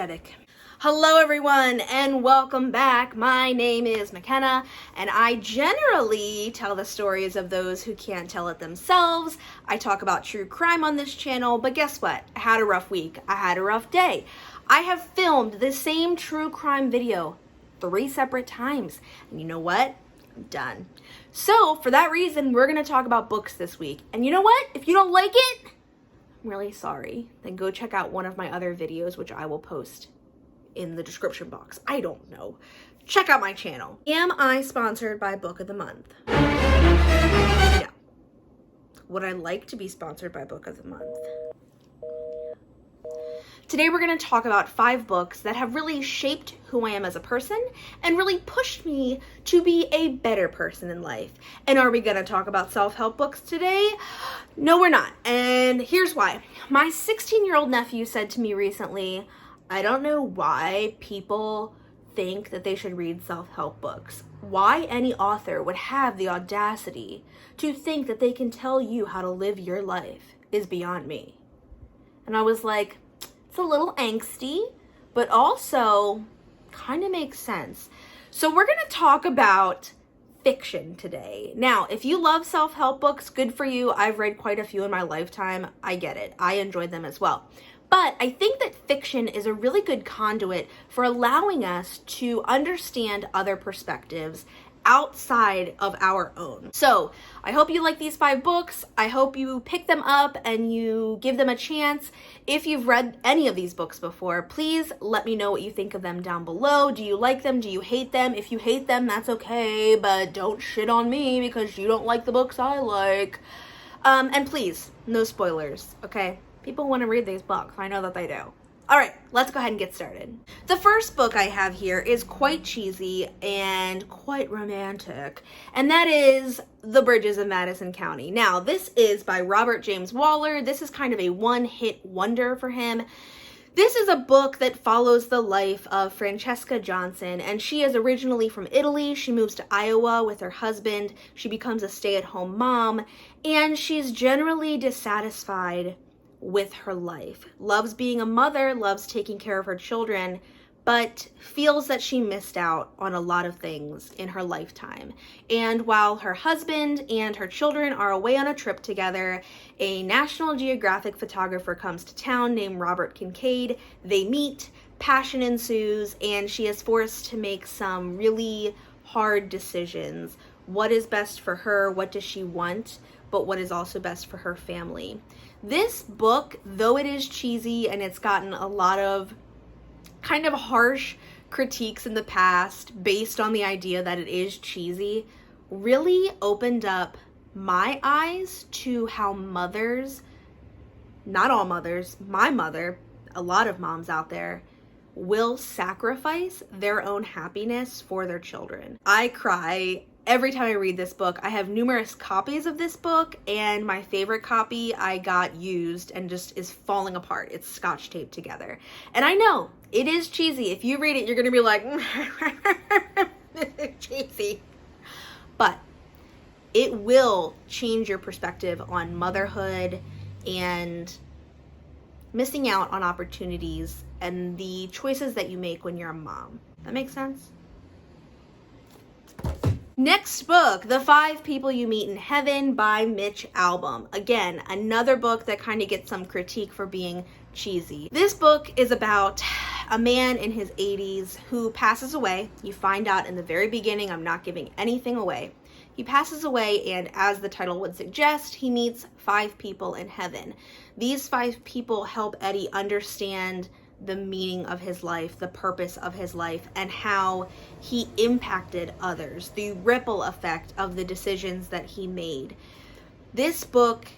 aesthetic. Hello everyone and welcome back. My name is McKenna and I generally tell the stories of those who can't tell it themselves. I talk about true crime on this channel, but guess what? I had a rough week. I had a rough day. I have filmed the same true crime video 3 separate times. And you know what? I'm done. So for that reason, we're going to talk about books this week. And you know what? If you don't like it, I'm really sorry. Then go check out one of my other videos, which I will post in the description box. I don't know. Check out my channel. Am I sponsored by Book of the Month? No. Would I like to be sponsored by Book of the Month? Today we're going to talk about 5 books that have really shaped who I am as a person and really pushed me to be a better person in life. And are we going to talk about self-help books today? No, we're not. And here's why. My 16-year-old nephew said to me recently, I don't know why people think that they should read self-help books. Why any author would have the audacity to think that they can tell you how to live your life is beyond me. And I was like, it's a little angsty, but also kind of makes sense. So we're going to talk about fiction today. Now, if you love self-help books, good for you. I've read quite a few in my lifetime. I get it. I enjoyed them as well. But I think that fiction is a really good conduit for allowing us to understand other perspectives outside of our own. So I hope you like these 5 books. I hope you pick them up and you give them a chance. If you've read any of these books before, please let me know what you think of them down below. Do you like them? Do you hate them? If you hate them, that's okay, but don't shit on me because you don't like the books I like. And please, no spoilers, okay? People want to read these books. I know that they do. All right, let's go ahead and get started. The first book I have here is quite cheesy and quite romantic, and that is The Bridges of Madison County. Now, this is by Robert James Waller. This is kind of a one-hit wonder for him. This is a book that follows the life of Francesca Johnson, and she is originally from Italy. She moves to Iowa with her husband. She becomes a stay-at-home mom, and she's generally dissatisfied with her life. Loves being a mother, loves taking care of her children, but feels that she missed out on a lot of things in her lifetime. And while her husband and her children are away on a trip together, a National Geographic photographer comes to town named Robert Kincaid. They meet, passion ensues, and she is forced to make some really hard decisions. What is best for her? What does she want? But what is also best for her family. This book, though it is cheesy and it's gotten a lot of kind of harsh critiques in the past based on the idea that it is cheesy, really opened up my eyes to how mothers, not all mothers, my mother, a lot of moms out there, will sacrifice their own happiness for their children. I cry every time I read this book. I have numerous copies of this book, and my favorite copy I got used and just is falling apart. It's scotch taped together. And I know, it is cheesy. If you read it, you're gonna be like, this is cheesy. But it will change your perspective on motherhood and missing out on opportunities and the choices that you make when you're a mom. That makes sense? Next book, The 5 People You Meet in Heaven by Mitch Albom. Again, another book that kind of gets some critique for being cheesy. This book is about a man in his 80s who passes away. You find out in the very beginning, I'm not giving anything away. He passes away, and as the title would suggest, he meets 5 people in heaven. These 5 people help Eddie understand the meaning of his life, the purpose of his life, and how he impacted others, the ripple effect of the decisions that he made. This book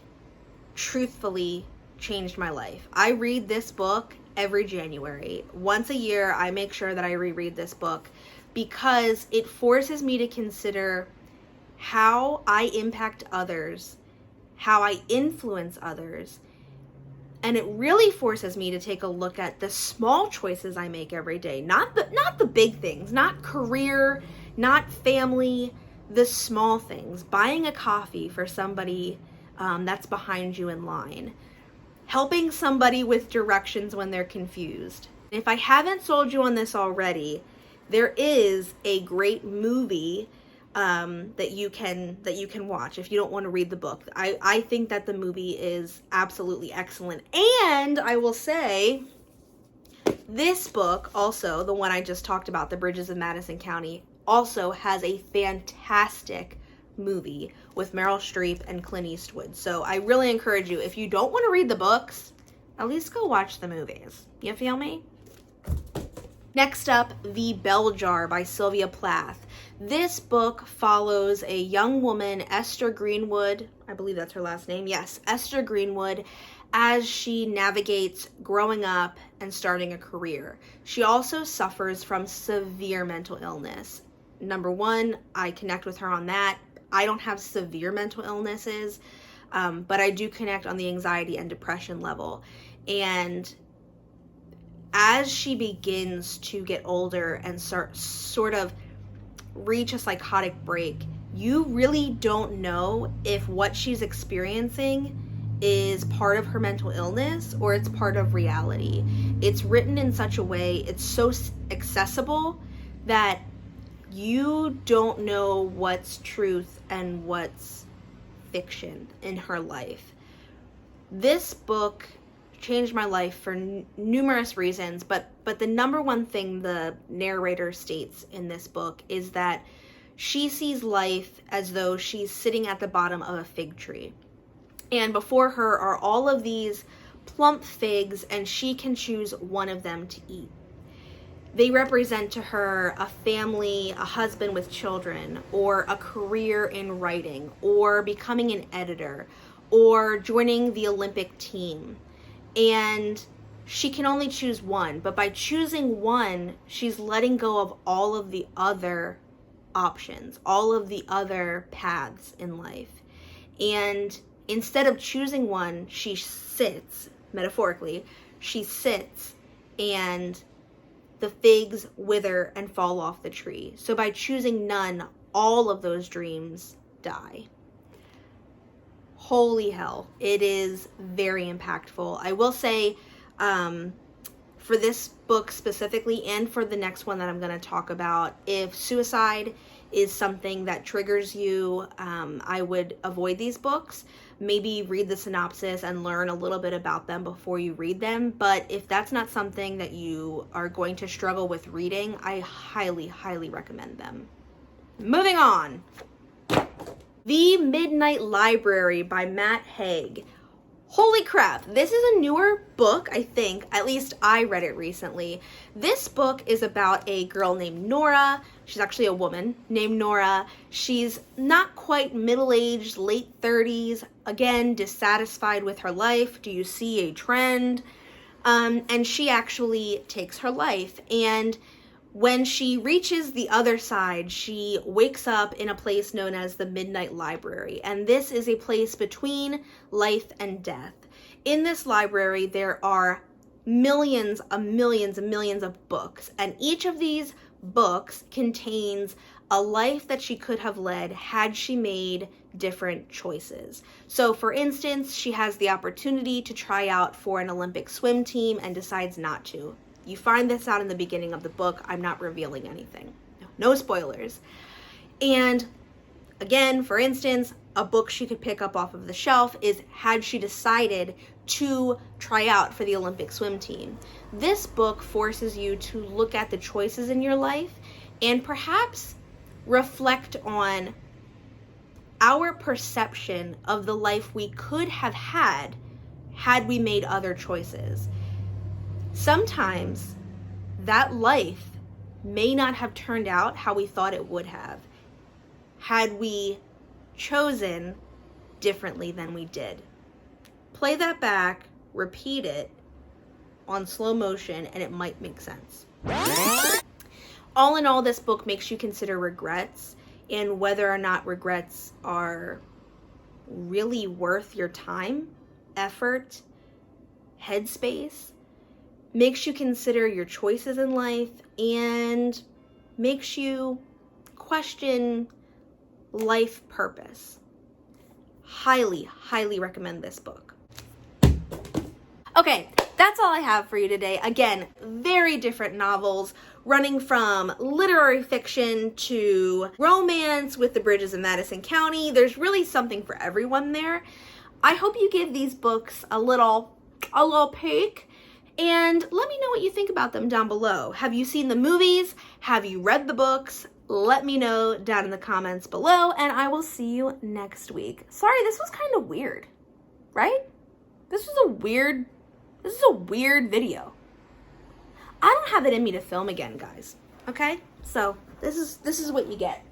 truthfully changed my life. I read this book every January. Once a year, I make sure that I reread this book because it forces me to consider how I impact others, how I influence others, and it really forces me to take a look at the small choices I make every day, not the big things, not career, not family, the small things. Buying a coffee for somebody that's behind you in line, helping somebody with directions when they're confused. If I haven't sold you on this already, there is a great movie that you can watch if you don't want to read the book. I think that the movie is absolutely excellent. And I will say, this book, also, the one I just talked about, The Bridges of Madison County, also has a fantastic movie with Meryl Streep and Clint Eastwood. So I really encourage you, if you don't want to read the books, at least go watch the movies. You feel me? Next up, The Bell Jar by Sylvia Plath. This book follows a young woman, Esther Greenwood, I believe that's her last name, yes, Esther Greenwood, as she navigates growing up and starting a career. She also suffers from severe mental illness. Number one, I connect with her on that. I don't have severe mental illnesses, but I do connect on the anxiety and depression level. And as she begins to get older and sort of reach a psychotic break, you really don't know if what she's experiencing is part of her mental illness or it's part of reality. It's written in such a way, it's so accessible that you don't know what's truth and what's fiction in her life. This book changed my life for numerous reasons, but the number one thing the narrator states in this book is that she sees life as though she's sitting at the bottom of a fig tree. And before her are all of these plump figs, and she can choose one of them to eat. They represent to her a family, a husband with children, or a career in writing, or becoming an editor, or joining the Olympic team. And she can only choose one, but by choosing one, she's letting go of all of the other options, all of the other paths in life. And instead of choosing one, she sits, metaphorically, she sits and the figs wither and fall off the tree. So by choosing none, all of those dreams die. Holy hell, it is very impactful. I will say, for this book specifically, and for the next one that I'm going to talk about, if suicide is something that triggers you, I would avoid these books. Maybe read the synopsis and learn a little bit about them before you read them. But if that's not something that you are going to struggle with reading, I highly, highly recommend them. Moving on. The Midnight Library by Matt Haig. Holy crap, this is a newer book, I think. At least I read it recently. This book is about a girl named Nora. She's actually a woman named Nora. She's not quite middle-aged, late 30s. Again, dissatisfied with her life. Do you see a trend? And she actually takes her life. And when she reaches the other side, she wakes up in a place known as the Midnight Library. And this is a place between life and death. In this library, there are millions and millions of books. And each of these books contains a life that she could have led had she made different choices. So for instance, she has the opportunity to try out for an Olympic swim team and decides not to. You find this out in the beginning of the book. I'm not revealing anything. No spoilers. And again, for instance, a book she could pick up off of the shelf is had she decided to try out for the Olympic swim team. This book forces you to look at the choices in your life and perhaps reflect on our perception of the life we could have had we made other choices. Sometimes that life may not have turned out how we thought it would have had we chosen differently than we did. Play that back, repeat it on slow motion, and it might make sense. All in all, this book makes you consider regrets and whether or not regrets are really worth your time, effort, headspace. Makes you consider your choices in life and makes you question life purpose. Highly, highly recommend this book. Okay, That's all I have for you today. Again, very different novels, running from literary fiction to romance with the bridges in Madison County. There's really something for everyone there. I hope you give these books a little peek, and let me know what you think about them down below. Have you seen the movies? Have you read the books? Let me know down in the comments below, and I will see you next week. Sorry, this was kind of weird, right? This is a weird video. I don't have it in me to film again, guys. Okay? So, this is what you get.